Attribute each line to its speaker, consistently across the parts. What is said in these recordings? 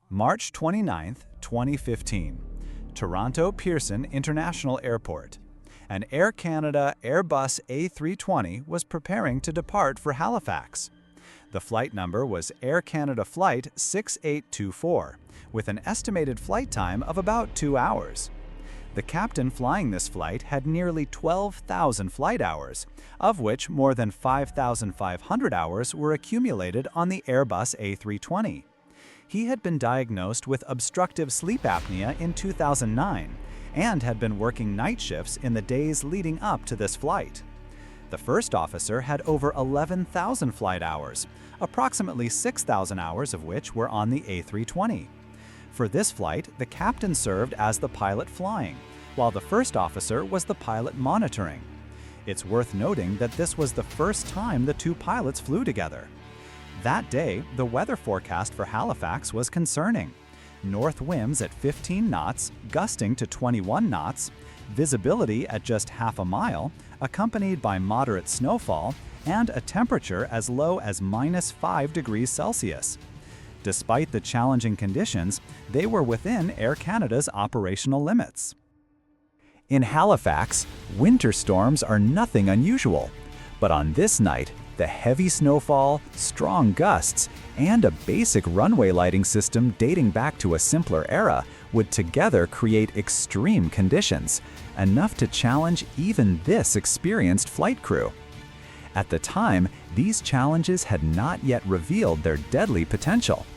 Speaker 1: March 29, 2015, Toronto Pearson International Airport. An Air Canada Airbus A320 was preparing to depart for Halifax. The flight number was Air Canada Flight 6824, with an estimated flight time of about 2 hours. The captain flying this flight had nearly 12,000 flight hours, of which more than 5,500 hours were accumulated on the Airbus A320. He had been diagnosed with obstructive sleep apnea in 2009 and had been working night shifts in the days leading up to this flight. The first officer had over 11,000 flight hours, approximately 6,000 hours of which were on the A320. For this flight, the captain served as the pilot flying, while the first officer was the pilot monitoring. It's worth noting that this was the first time the two pilots flew together. That day, the weather forecast for Halifax was concerning. North winds at 15 knots, gusting to 21 knots, visibility at just half a mile, accompanied by moderate snowfall, and a temperature as low as -5 degrees Celsius. Despite the challenging conditions, they were within Air Canada's operational limits. In Halifax, winter storms are nothing unusual, but on this night, the heavy snowfall, strong gusts, and a basic runway lighting system dating back to a simpler era would together create extreme conditions, enough to challenge even this experienced flight crew. At the time, these challenges had not yet revealed their deadly potential.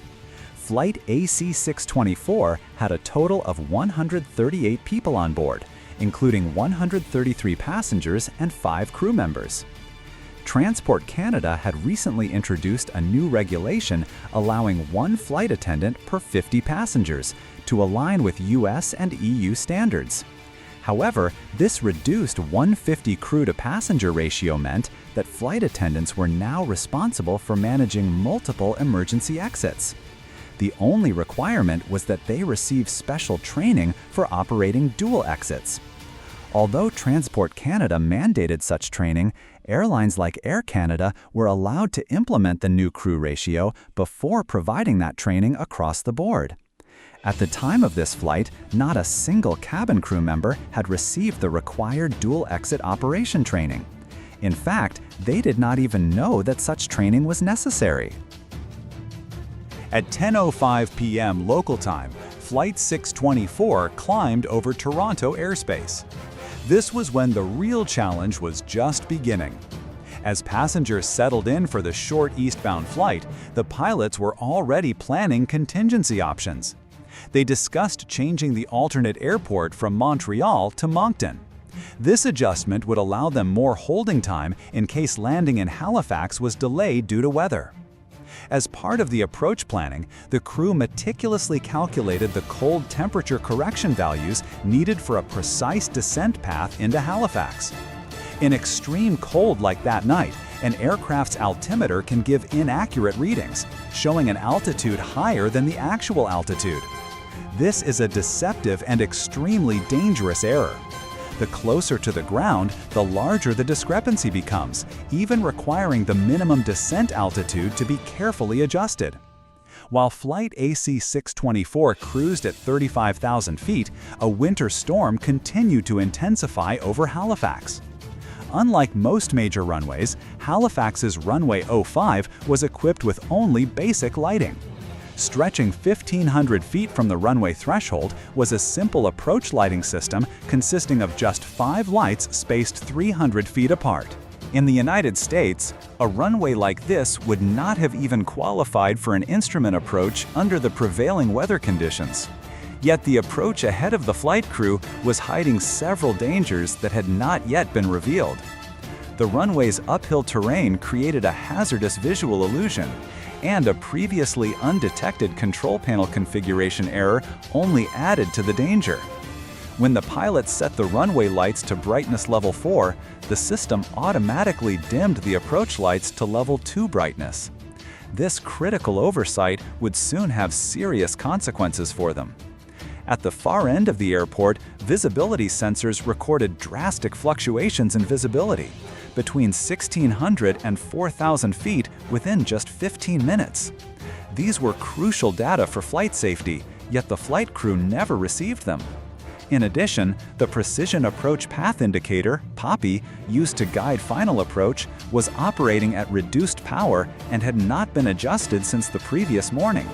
Speaker 1: Flight AC-624 had a total of 138 people on board, including 133 passengers and 5 crew members. Transport Canada had recently introduced a new regulation allowing 1 flight attendant per 50 passengers to align with US and EU standards. However, this reduced 150 crew-to-passenger ratio meant that flight attendants were now responsible for managing multiple emergency exits. The only requirement was that they receive special training for operating dual exits. Although Transport Canada mandated such training, airlines like Air Canada were allowed to implement the new crew ratio before providing that training across the board. At the time of this flight, not a single cabin crew member had received the required dual exit operation training. In fact, they did not even know that such training was necessary. At 10:05 p.m. local time, Flight 624 climbed over Toronto airspace. This was when the real challenge was just beginning. As passengers settled in for the short eastbound flight, the pilots were already planning contingency options. They discussed changing the alternate airport from Montreal to Moncton. This adjustment would allow them more holding time in case landing in Halifax was delayed due to weather. As part of the approach planning, the crew meticulously calculated the cold temperature correction values needed for a precise descent path into Halifax. In extreme cold like that night, an aircraft's altimeter can give inaccurate readings, showing an altitude higher than the actual altitude. This is a deceptive and extremely dangerous error. The closer to the ground, the larger the discrepancy becomes, even requiring the minimum descent altitude to be carefully adjusted. While Flight AC-624 cruised at 35,000 feet, a winter storm continued to intensify over Halifax. Unlike most major runways, Halifax's runway 05 was equipped with only basic lighting. Stretching 1,500 feet from the runway threshold was a simple approach lighting system consisting of just 5 lights spaced 300 feet apart. In the United States, a runway like this would not have even qualified for an instrument approach under the prevailing weather conditions. Yet the approach ahead of the flight crew was hiding several dangers that had not yet been revealed. The runway's uphill terrain created a hazardous visual illusion, and a previously undetected control panel configuration error only added to the danger. When the pilot set the runway lights to brightness level 4, the system automatically dimmed the approach lights to level 2 brightness. This critical oversight would soon have serious consequences for them. At the far end of the airport, visibility sensors recorded drastic fluctuations in visibility, between 1,600 and 4,000 feet within just 15 minutes. These were crucial data for flight safety, yet the flight crew never received them. In addition, the Precision Approach Path Indicator, PAPI, used to guide final approach, was operating at reduced power and had not been adjusted since the previous morning.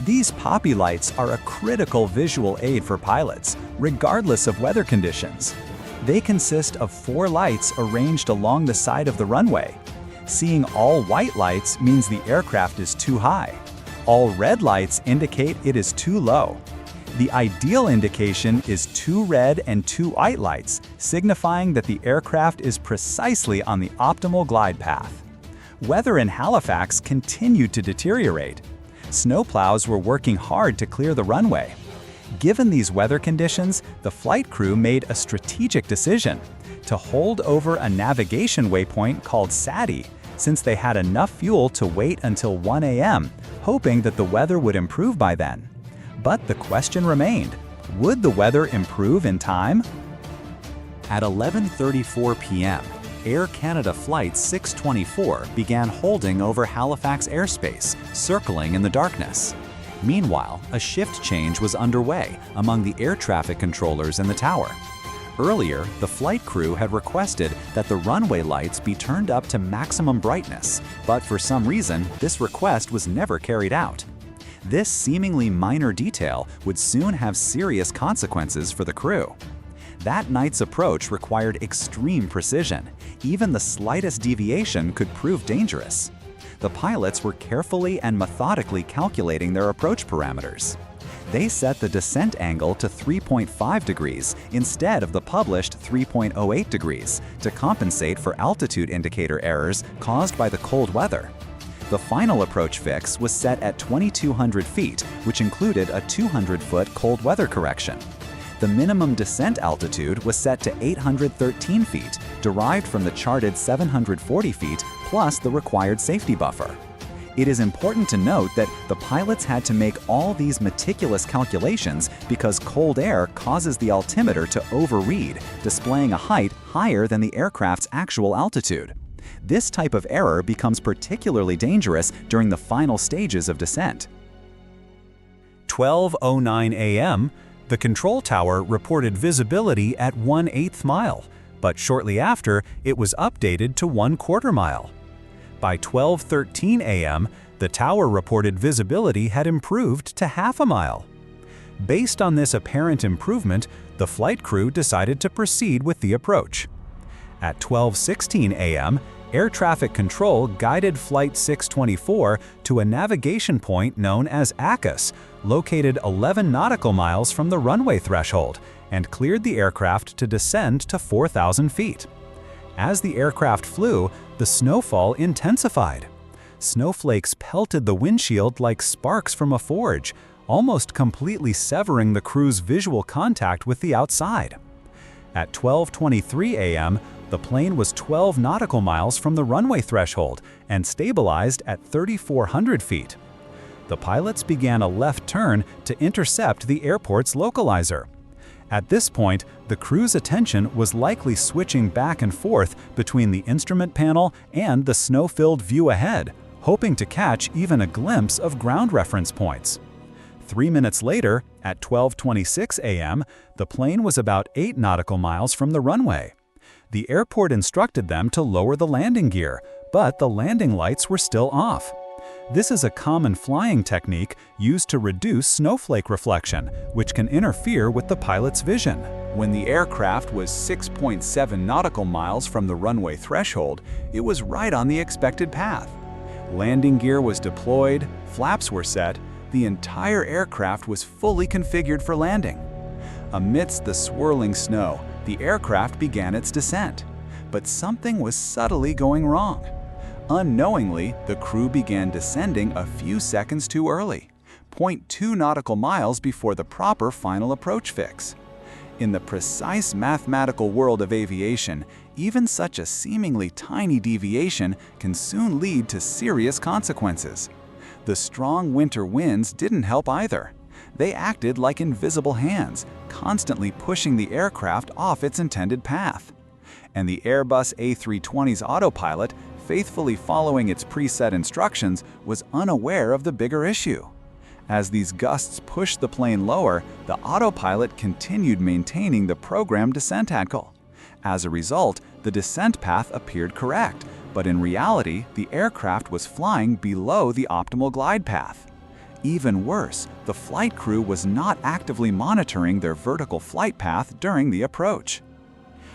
Speaker 1: These PAPI lights are a critical visual aid for pilots, regardless of weather conditions. They consist of 4 lights arranged along the side of the runway. Seeing all white lights means the aircraft is too high. All red lights indicate it is too low. The ideal indication is 2 red and 2 white lights, signifying that the aircraft is precisely on the optimal glide path. Weather in Halifax continued to deteriorate. Snowplows were working hard to clear the runway. Given these weather conditions, the flight crew made a strategic decision to hold over a navigation waypoint called SATI, since they had enough fuel to wait until 1 a.m., hoping that the weather would improve by then. But the question remained, would the weather improve in time? At 11:34 p.m., Air Canada Flight 624 began holding over Halifax airspace, circling in the darkness. Meanwhile, a shift change was underway among the air traffic controllers in the tower. Earlier, the flight crew had requested that the runway lights be turned up to maximum brightness, but for some reason, this request was never carried out. This seemingly minor detail would soon have serious consequences for the crew. That night's approach required extreme precision. Even the slightest deviation could prove dangerous. The pilots were carefully and methodically calculating their approach parameters. They set the descent angle to 3.5 degrees instead of the published 3.08 degrees to compensate for altitude indicator errors caused by the cold weather. The final approach fix was set at 2,200 feet, which included a 200-foot cold weather correction. The minimum descent altitude was set to 813 feet, derived from the charted 740 feet plus the required safety buffer. It is important to note that the pilots had to make all these meticulous calculations because cold air causes the altimeter to overread, displaying a height higher than the aircraft's actual altitude. This type of error becomes particularly dangerous during the final stages of descent. 12:09 a.m., the control tower reported visibility at 1/8 mile, but shortly after, it was updated to 1/4 mile. By 12:13 a.m., the tower reported visibility had improved to 1/2 mile. Based on this apparent improvement, the flight crew decided to proceed with the approach. At 12:16 a.m., Air Traffic Control guided Flight 624 to a navigation point known as ACUS, located 11 nautical miles from the runway threshold, and cleared the aircraft to descend to 4,000 feet. As the aircraft flew, the snowfall intensified. Snowflakes pelted the windshield like sparks from a forge, almost completely severing the crew's visual contact with the outside. At 12:23 a.m., the plane was 12 nautical miles from the runway threshold and stabilized at 3,400 feet. The pilots began a left turn to intercept the airport's localizer. At this point, the crew's attention was likely switching back and forth between the instrument panel and the snow-filled view ahead, hoping to catch even a glimpse of ground reference points. 3 minutes later, at 12:26 a.m., the plane was about 8 nautical miles from the runway. The airport instructed them to lower the landing gear, but the landing lights were still off. This is a common flying technique used to reduce snowflake reflection, which can interfere with the pilot's vision. When the aircraft was 6.7 nautical miles from the runway threshold, it was right on the expected path. Landing gear was deployed, flaps were set, the entire aircraft was fully configured for landing. Amidst the swirling snow, the aircraft began its descent. But something was subtly going wrong. Unknowingly, the crew began descending a few seconds too early, 0.2 nautical miles before the proper final approach fix. In the precise mathematical world of aviation, even such a seemingly tiny deviation can soon lead to serious consequences. The strong winter winds didn't help either. They acted like invisible hands, constantly pushing the aircraft off its intended path. And the Airbus A320's autopilot faithfully following its preset instructions, was unaware of the bigger issue. As these gusts pushed the plane lower, the autopilot continued maintaining the programmed descent angle. As a result, the descent path appeared correct, but in reality, the aircraft was flying below the optimal glide path. Even worse, the flight crew was not actively monitoring their vertical flight path during the approach.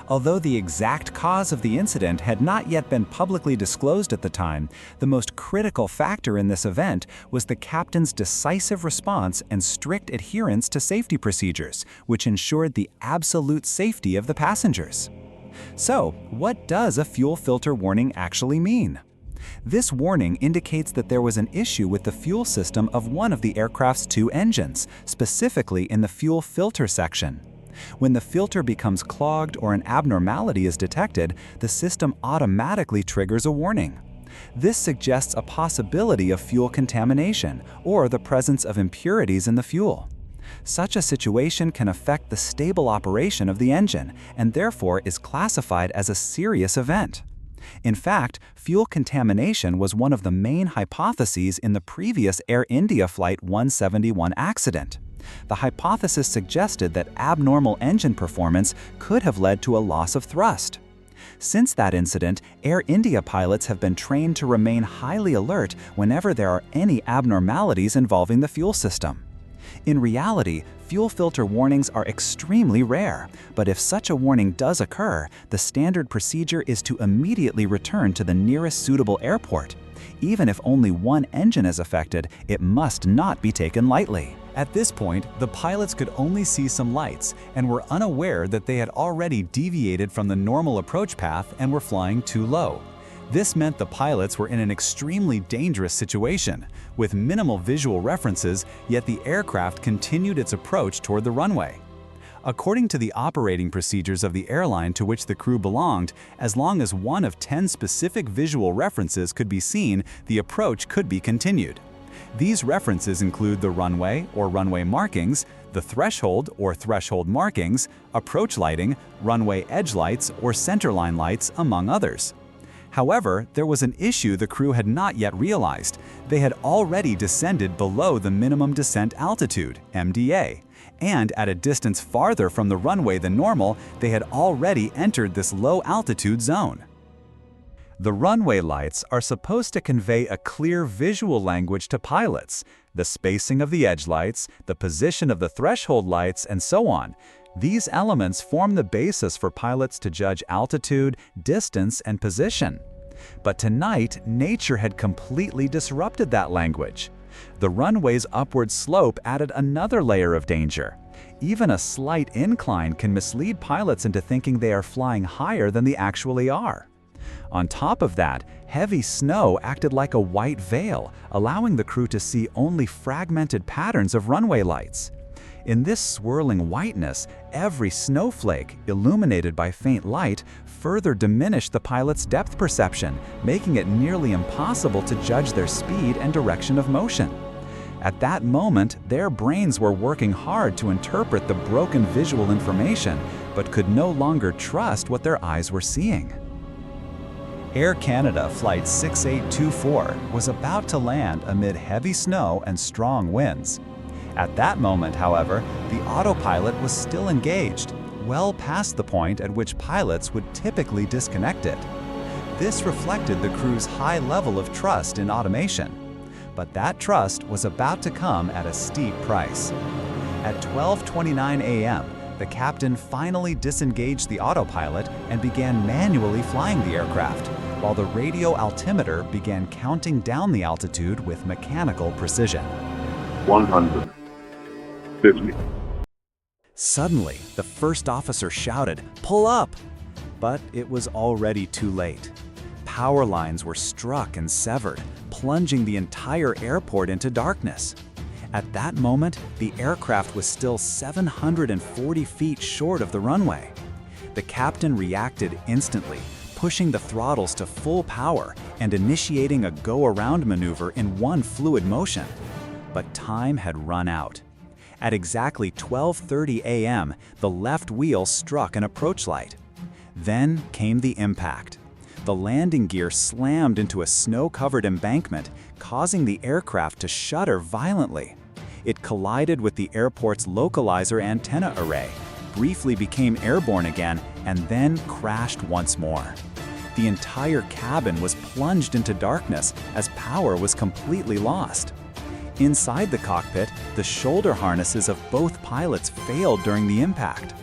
Speaker 1: Although the exact cause of the incident had not yet been publicly disclosed at the time, the most critical factor in this event was the captain's decisive response and strict adherence to safety procedures, which ensured the absolute safety of the passengers. So, what does a fuel filter warning actually mean? This warning indicates that there was an issue with the fuel system of one of the aircraft's two engines, specifically in the fuel filter section. When the filter becomes clogged or an abnormality is detected, the system automatically triggers a warning. This suggests a possibility of fuel contamination or the presence of impurities in the fuel. Such a situation can affect the stable operation of the engine and therefore is classified as a serious event. In fact, fuel contamination was one of the main hypotheses in the previous Air India Flight 171 accident. The hypothesis suggested that abnormal engine performance could have led to a loss of thrust. Since that incident, Air India pilots have been trained to remain highly alert whenever there are any abnormalities involving the fuel system. In reality, fuel filter warnings are extremely rare, but if such a warning does occur, the standard procedure is to immediately return to the nearest suitable airport. Even if only one engine is affected, it must not be taken lightly. At this point, the pilots could only see some lights and were unaware that they had already deviated from the normal approach path and were flying too low. This meant the pilots were in an extremely dangerous situation, with minimal visual references, yet the aircraft continued its approach toward the runway. According to the operating procedures of the airline to which the crew belonged, as long as one of 10 specific visual references could be seen, the approach could be continued. These references include the runway or runway markings, the threshold or threshold markings, approach lighting, runway edge lights or centerline lights, among others. However, there was an issue the crew had not yet realized. They had already descended below the minimum descent altitude, MDA, and at a distance farther from the runway than normal, they had already entered this low altitude zone. The runway lights are supposed to convey a clear visual language to pilots, the spacing of the edge lights, the position of the threshold lights, and so on. These elements form the basis for pilots to judge altitude, distance, and position. But tonight, nature had completely disrupted that language. The runway's upward slope added another layer of danger. Even a slight incline can mislead pilots into thinking they are flying higher than they actually are. On top of that, heavy snow acted like a white veil, allowing the crew to see only fragmented patterns of runway lights. In this swirling whiteness, every snowflake, illuminated by faint light, further diminished the pilot's depth perception, making it nearly impossible to judge their speed and direction of motion. At that moment, their brains were working hard to interpret the broken visual information, but could no longer trust what their eyes were seeing. Air Canada Flight 6824 was about to land amid heavy snow and strong winds. At that moment, however, the autopilot was still engaged, well past the point at which pilots would typically disconnect it. This reflected the crew's high level of trust in automation. But that trust was about to come at a steep price. At 12:29 a.m., the captain finally disengaged the autopilot and began manually flying the aircraft, while the radio altimeter began counting down the altitude with mechanical precision.
Speaker 2: 150.
Speaker 1: Suddenly, the first officer shouted, "Pull up!" But it was already too late. Power lines were struck and severed, plunging the entire airport into darkness. At that moment, the aircraft was still 740 feet short of the runway. The captain reacted instantly, pushing the throttles to full power and initiating a go-around maneuver in one fluid motion. But time had run out. At exactly 12:30 a.m., the left wheel struck an approach light. Then came the impact. The landing gear slammed into a snow-covered embankment, causing the aircraft to shudder violently. It collided with the airport's localizer antenna array, briefly became airborne again, and then crashed once more. The entire cabin was plunged into darkness as power was completely lost. Inside the cockpit, the shoulder harnesses of both pilots failed during the impact.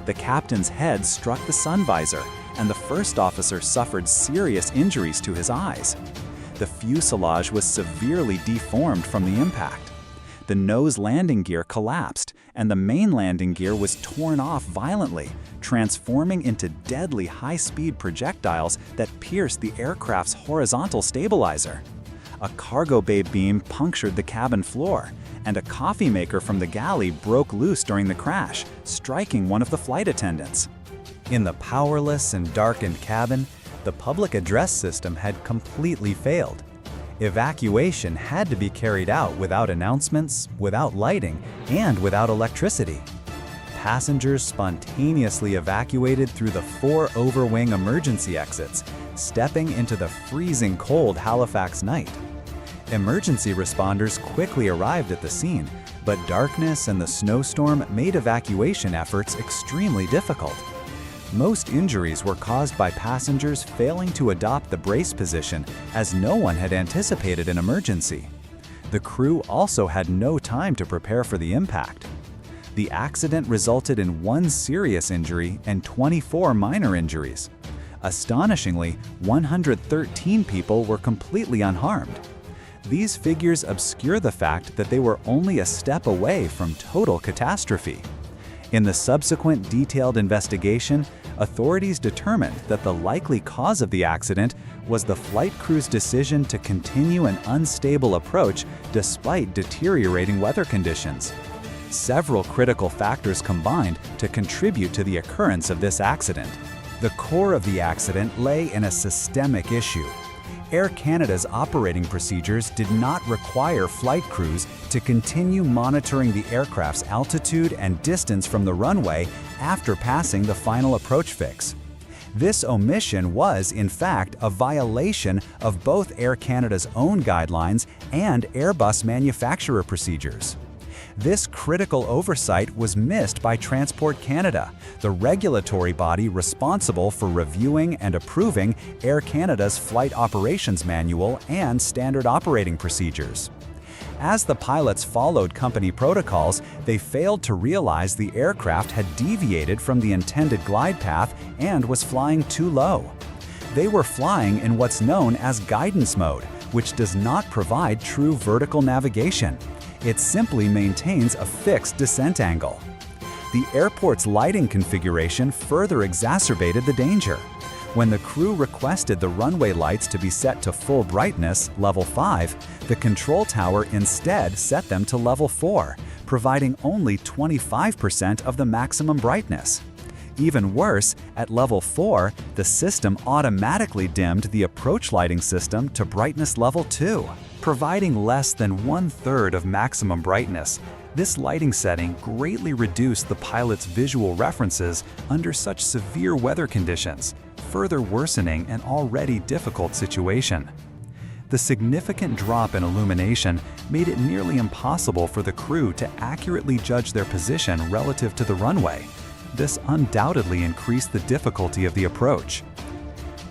Speaker 1: The captain's head struck the sun visor, and the first officer suffered serious injuries to his eyes. The fuselage was severely deformed from the impact. The nose landing gear collapsed, and the main landing gear was torn off violently, transforming into deadly high-speed projectiles that pierced the aircraft's horizontal stabilizer. A cargo bay beam punctured the cabin floor, and a coffee maker from the galley broke loose during the crash, striking one of the flight attendants. In the powerless and darkened cabin, the public address system had completely failed. Evacuation had to be carried out without announcements, without lighting, and without electricity. Passengers spontaneously evacuated through the 4 overwing emergency exits, stepping into the freezing cold Halifax night. Emergency responders quickly arrived at the scene, but darkness and the snowstorm made evacuation efforts extremely difficult. Most injuries were caused by passengers failing to adopt the brace position, as no one had anticipated an emergency. The crew also had no time to prepare for the impact. The accident resulted in 1 serious injury and 24 minor injuries. Astonishingly, 113 people were completely unharmed. These figures obscure the fact that they were only a step away from total catastrophe. In the subsequent detailed investigation, authorities determined that the likely cause of the accident was the flight crew's decision to continue an unstable approach despite deteriorating weather conditions. Several critical factors combined to contribute to the occurrence of this accident. The core of the accident lay in a systemic issue. Air Canada's operating procedures did not require flight crews to continue monitoring the aircraft's altitude and distance from the runway after passing the final approach fix. This omission was, in fact, a violation of both Air Canada's own guidelines and Airbus manufacturer procedures. This critical oversight was missed by Transport Canada, the regulatory body responsible for reviewing and approving Air Canada's Flight Operations Manual and Standard Operating Procedures. As the pilots followed company protocols, they failed to realize the aircraft had deviated from the intended glide path and was flying too low. They were flying in what's known as guidance mode, which does not provide true vertical navigation. It simply maintains a fixed descent angle. The airport's lighting configuration further exacerbated the danger. When the crew requested the runway lights to be set to full brightness, level 5, the control tower instead set them to level 4, providing only 25% of the maximum brightness. Even worse, at level 4, the system automatically dimmed the approach lighting system to brightness level 2. Providing less than 1/3 of maximum brightness, this lighting setting greatly reduced the pilot's visual references under such severe weather conditions, further worsening an already difficult situation. The significant drop in illumination made it nearly impossible for the crew to accurately judge their position relative to the runway. This undoubtedly increased the difficulty of the approach.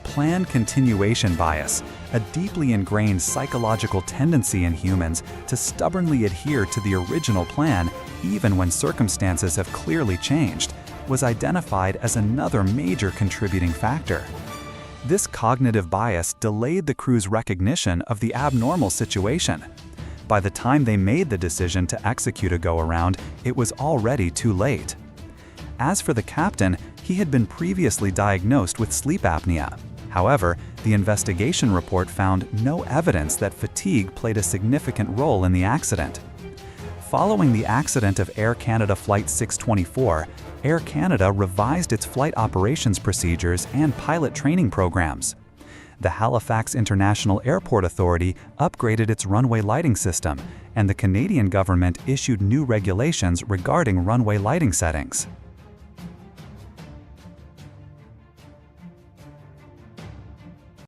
Speaker 1: Plan continuation bias, a deeply ingrained psychological tendency in humans to stubbornly adhere to the original plan even when circumstances have clearly changed, was identified as another major contributing factor. This cognitive bias delayed the crew's recognition of the abnormal situation. By the time they made the decision to execute a go-around, it was already too late. As for the captain, he had been previously diagnosed with sleep apnea. However, the investigation report found no evidence that fatigue played a significant role in the accident. Following the accident of Air Canada Flight 624, Air Canada revised its flight operations procedures and pilot training programs. The Halifax International Airport Authority upgraded its runway lighting system, and the Canadian government issued new regulations regarding runway lighting settings.